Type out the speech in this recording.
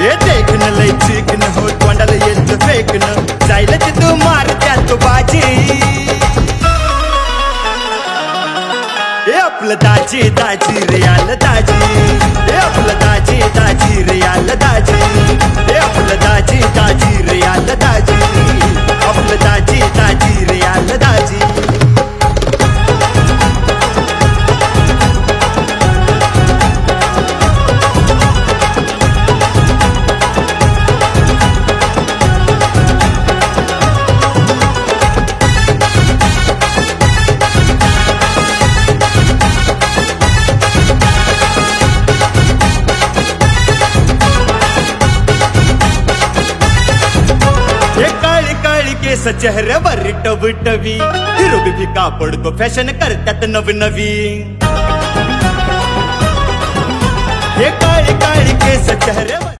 हे देखणं लय चिकन हो तोंडाला येत फेकणं जायला तू मार त्यात बाजी हे आपलं दाजी दाजी रे आलं दाजी हे आपलं दाजी दाजी रे आलं दाजी हे आपलं दाजी दाजी रे आलं दाजी आपलं दाजी दाजी रे आलं दाजी केस चेहऱ्यावर टवटवी हिरोबी फिका पडतो फॅशन करतात नवनवी हे काळी काळी केस चेहऱ्यावर